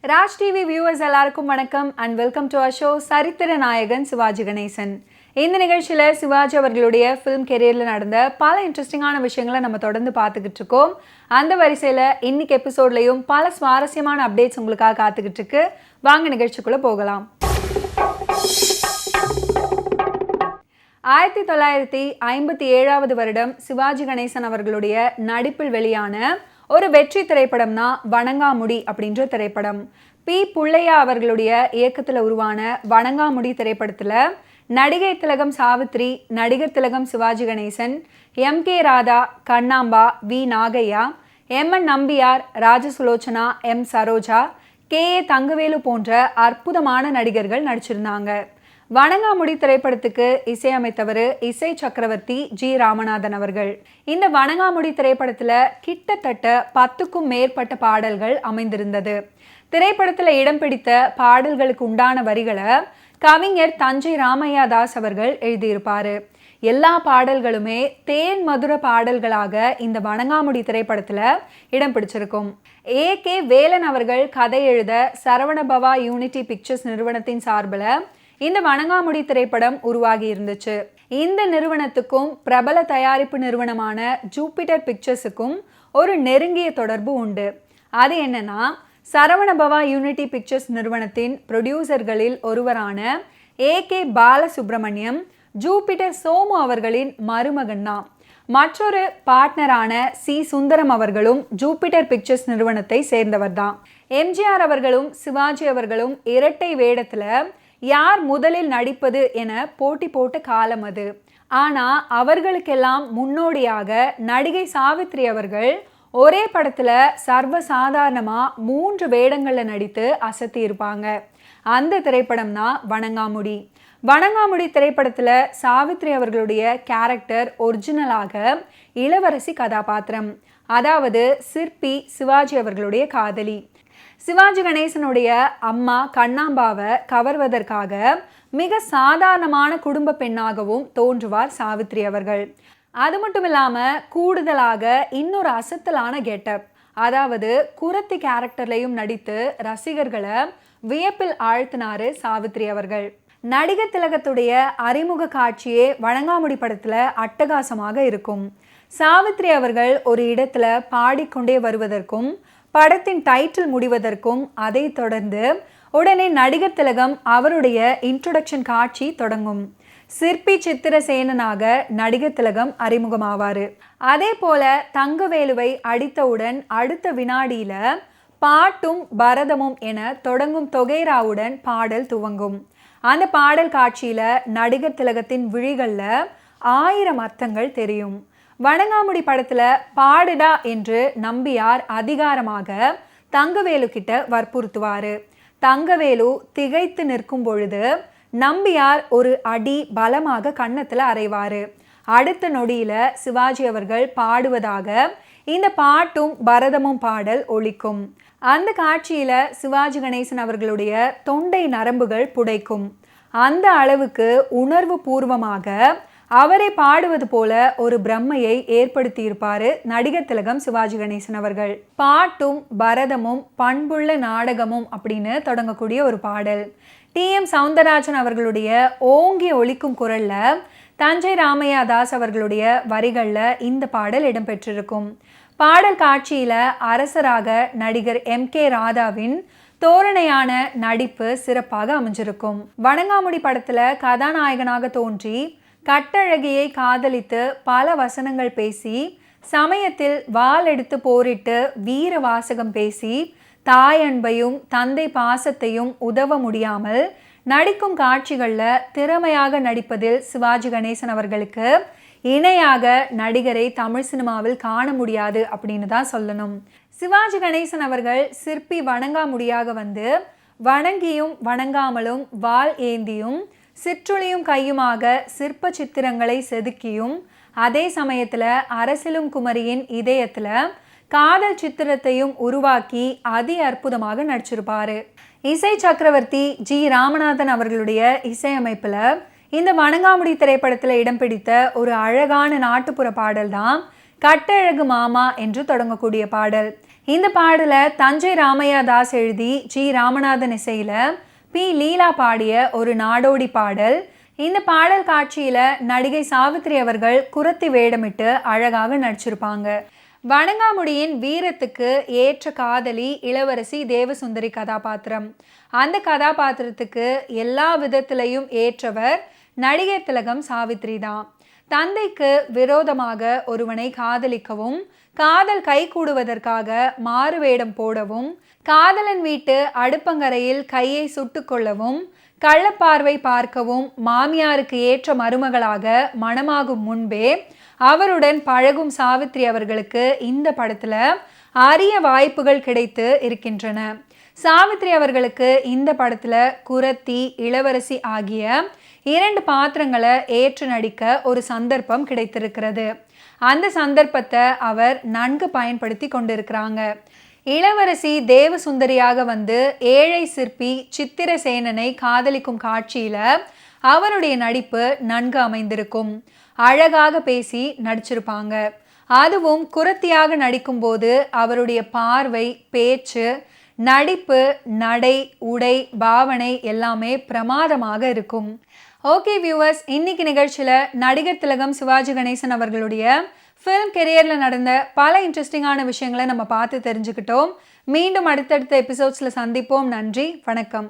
Raj TV viewers எல்லாருக்கும் வணக்கம் and welcome to our show சரித்திர நாயகன் சிவாஜி கணேசன். இந்த நிகழ்ச்சியில் சிவாஜி அவர்களுடைய ஃபிலிம் கெரியரில் நடந்த பல இன்ட்ரெஸ்டிங்கான விஷயங்களை நம்ம தொடர்ந்து பார்த்துக்கிட்டு இருக்கோம். அந்த வரிசையில் இன்னைக்கு எபிசோட்லையும் பல சுவாரஸ்யமான அப்டேட்ஸ் உங்களுக்காக காத்துக்கிட்டு இருக்கு. வாங்க நிகழ்ச்சிக்குள்ளே போகலாம். 1957 வருடம் சிவாஜி கணேசன் அவர்களுடைய நடிப்பில் வெளியான ஒரு வெற்றி திரைப்படம் தான் வணங்காமுடி அப்படின்ற திரைப்படம். பி புள்ளையா அவர்களுடைய இயக்கத்தில் உருவான வணங்காமுடி திரைப்படத்தில் நடிகை திலகம் சாவித்ரி, நடிகர் திலகம் Sivaji Ganesan, M K. Radha, Kannamba, V. Nagaiah, M N. Nambiar, Rajasulochana, M. Saroja, K A. Thangavelu போன்ற அற்புதமான நடிகர்கள் நடிச்சிருந்தாங்க. வணங்காமுடி திரைப்படத்துக்கு இசையமைத்தவர் இசை சக்கரவர்த்தி ஜி. ராமநாதன் அவர்கள். இந்த வணங்காமுடி திரைப்படத்துல கிட்டத்தட்ட 10க்கும் மேற்பட்ட பாடல்கள் அமைந்திருந்தது. திரைப்படத்துல இடம் பிடித்த பாடல்களுக்கு உண்டான வரிகளை கவிஞர் தஞ்சை ராமையா தாஸ் அவர்கள் எழுதியிருப்பாரு. எல்லா பாடல்களுமே தேன் மதுர பாடல்களாக இந்த வணங்காமுடி திரைப்படத்துல இடம் பிடிச்சிருக்கும். ஏ.கே. வேலன் அவர்கள் கதை எழுத சரவணபவா யூனிட்டி பிக்சர்ஸ் நிறுவனத்தின் சார்பில் இந்த வணங்காமுடி திரைப்படம் உருவாகி இருந்துச்சு. இந்த நிறுவனத்துக்கும் பிரபல தயாரிப்பு நிறுவனமான ஜூபிட்டர் பிக்சர்ஸுக்கும் ஒரு நெருங்கிய தொடர்பு உண்டு. அது என்னன்னா, சரவணபவா யூனிட்டி பிக்சர்ஸ் நிறுவனத்தின் ப்ரொடியூசர்களில் ஒருவரான ஏ.கே. பாலசுப்ரமணியம் ஜூபிட்டர் சோமு அவர்களின் மருமகன் தான். மற்றொரு பார்ட்னரான சி. சுந்தரம் அவர்களும் ஜூபிட்டர் பிக்சர்ஸ் நிறுவனத்தை சேர்ந்தவர் தான். எம்ஜிஆர் அவர்களும் சிவாஜி அவர்களும் இரட்டை வேடத்துல யார் முதலில் நடிப்பது என போட்டி போட்ட காலம் அது. ஆனால் அவர்களுக்கெல்லாம் முன்னோடியாக நடிகை சாவித்ரி அவர்கள் ஒரே படத்தில் சர்வசாதாரணமாக 3 வேடங்களில் நடித்து அசத்தி இருப்பாங்க. அந்த திரைப்படம் தான் வணங்காமுடி. வணங்காமுடி திரைப்படத்தில் சாவித்ரி அவர்களுடைய கேரக்டர் ஒரிஜினலாக இளவரசி கதாபாத்திரம், அதாவது சிற்பி சிவாஜி அவர்களுடைய காதலி. சிவாஜி கணேசனுடைய அம்மா கண்ணாம்பாவை கவர்வதற்காக மிக சாதாரணமான குடும்ப பெண்ணாகவும் தோன்றுவார் சாவித்ரி அவர்கள். அது மட்டும் இல்லாமல் கூடுதலாக இன்னொரு அசத்தலான கெட்டப், அதாவது குரத்தி கேரக்டர்லையும் நடித்து ரசிகர்களை வியப்பில் ஆழ்த்தினாரு சாவித்ரி அவர்கள். நடிகர் திலகத்துடைய அறிமுக காட்சியே வணங்காமுடி படத்தில் அட்டகாசமாக இருக்கும். சாவித்ரி அவர்கள் ஒரு இடத்துல பாடிக்கொண்டே வருவதற்கும் படத்தின் டைட்டில் முடிவதற்கும் அதை தொடர்ந்து உடனே நடிகர் திலகம் அவருடைய இன்ட்ரோடக்ஷன் காட்சி தொடங்கும். சிற்பி சித்திரசேனனாக நடிகர் திலகம் அறிமுகமாவார். அதே போல தங்கவேலுவை அடித்தவுடன் அடுத்த வினாடியில பாட்டும் பரதமும் என தொடங்கும் தொகைராவுடன் பாடல் துவங்கும். அந்த பாடல் காட்சியில நடிகர் திலகத்தின் விழிகள்ல 1000 அர்த்தங்கள் தெரியும். வணங்காமுடி படத்துல பாடுடா என்று நம்பியார் அதிகாரமாக தங்கவேலு கிட்ட வற்புறுத்துவாரு. தங்கவேலு திகைத்து நிற்கும் பொழுது நம்பியார் ஒரு அடி பலமாக கன்னத்துல அறைவாரு. அடுத்த நொடியில சிவாஜி அவர்கள் பாடுவதாக இந்த பாட்டும் பரதமும் பாடல் ஒலிக்கும். அந்த காட்சியில சிவாஜி கணேசன் அவர்களுடைய தொண்டை நரம்புகள் புடைக்கும். அந்த அளவுக்கு உணர்வு பூர்வமாக அவரை பாடுவது போல ஒரு பிரம்மையை ஏற்படுத்தி இருப்பாரு நடிகர் திலகம் சிவாஜி கணேசன் அவர்கள். பாட்டும் பரதமும் பண்புள்ள நாடகமும் அப்படின்னு தொடங்கக்கூடிய ஒரு பாடல். டி.எம். சவுந்தரராஜன் அவர்களுடைய ஓங்கி ஒலிக்கும் குரல்ல தஞ்சை ராமையா தாஸ் அவர்களுடைய வரிகள்ல இந்த பாடல் இடம்பெற்றிருக்கும். பாடல் காட்சியில அரசராக நடிகர் எம்.கே. ராதாவின் தோரணையான நடிப்பு சிறப்பாக அமைஞ்சிருக்கும். வணங்காமுடி படத்துல கதாநாயகனாக தோன்றி கட்டழகியை காதலித்து பல வசனங்கள் பேசி சமயத்தில் வாள் எடுத்து போரிட்டு வீர வாசகம் பேசி தாய் அன்பையும் தந்தை பாசத்தையும் உதவ முடியாமல் நடிக்கும் காட்சிகளில் திறமையாக நடிப்பதில் சிவாஜி கணேசன் அவர்களுக்கு இணையாக நடிகரை தமிழ் சினிமாவில் காண முடியாது அப்படின்னு தான் சொல்லணும். சிவாஜி கணேசன் அவர்கள் சிற்பி வணங்காமுடியாக வந்து வணங்கியும் வணங்காமலும் வாள் ஏந்தியும் சிற்றுளியும் கையுமாக சிற்ப சித்திரங்களை செதுக்கியும் அதே சமயத்தில் அரசிலும் குமரியின் இதயத்தில் காதல் சித்திரத்தையும் உருவாக்கி அதி அற்புதமாக நடிச்சிருப்பாரு. இசை சக்கரவர்த்தி ஜி. ராமநாதன் அவர்களுடைய இசையமைப்பில் இந்த வணங்காமுடி திரைப்படத்தில் இடம் பிடித்த ஒரு அழகான நாட்டுப்புற பாடல் தான் கட்டழகு மாமா என்று தொடங்கக்கூடிய பாடல். இந்த பாடலை தஞ்சை ராமையா தாஸ் எழுதி ஜி ராமநாதன் இசையில பி லீலா பாடிய ஒரு நாடோடி பாடல். இந்த பாடல் காட்சியில நடிகை சாவித்ரி அவர்கள் குறத்தி வேடமிட்டு அழகாக நடிச்சிருப்பாங்க. வணங்காமுடியின் வீரத்துக்கு ஏற்ற காதலி இளவரசி தேவசுந்தரி கதாபாத்திரம். அந்த கதாபாத்திரத்துக்கு எல்லா விதத்திலையும் ஏற்றவர் நடிகர் திலகம் சாவித்ரி தான். தந்தைக்கு விரோதமாக ஒருவனை காதலிக்கவும், காதல் கைகூடுவதற்காக மாறுவேடம் போடவும், காதலன் வீட்டு அடுப்பங்கரையில் கையை சுட்டுக்கொள்ளவும், கள்ளப்பார்வை பார்க்கவும், மாமியாருக்கு ஏற்ற மருமகளாக மணமாகும் முன்பே அவருடன் பழகும் சாவித்ரி அவர்களுக்கு இந்த படத்துல அரிய வாய்ப்புகள் கிடைத்து இருக்கின்றன. சாவித்ரி அவர்களுக்கு இந்த படத்துல குறத்தி, இளவரசி ஆகிய 2 பாத்திரங்களை ஏற்று நடிக்க ஒரு சந்தர்ப்பம் கிடைத்திருக்கிறது. அந்த சந்தர்ப்பத்தை அவர் நன்கு பயன்படுத்தி கொண்டிருக்கிறாங்க. இளவரசி தேவசுந்தரியாக வந்து ஏழை சிற்பி சித்திரசேனனை காதலிக்கும் காட்சியில அவருடைய நடிப்பு நன்கு அமைந்திருக்கும். அழகாக பேசி நடிச்சிருப்பாங்க. அதுவும் குறத்தியாக நடிக்கும்போது அவருடைய பார்வை, பேச்சு, நடிப்பு, நடை, உடை, பாவனை எல்லாமே பிரமாதமாக இருக்கும். ஓகே வியூவர்ஸ், இன்னைக்கு நிகழ்ச்சியில் நடிகர் திலகம் சிவாஜி கணேசன் அவர்களுடைய ஃபிலிம் கெரியரில் நடந்த பல இன்ட்ரெஸ்டிங்கான விஷயங்களை நம்ம பார்த்து தெரிஞ்சுக்கிட்டோம். மீண்டும் அடுத்தடுத்த எபிசோட்ஸில் சந்திப்போம். நன்றி, வணக்கம்.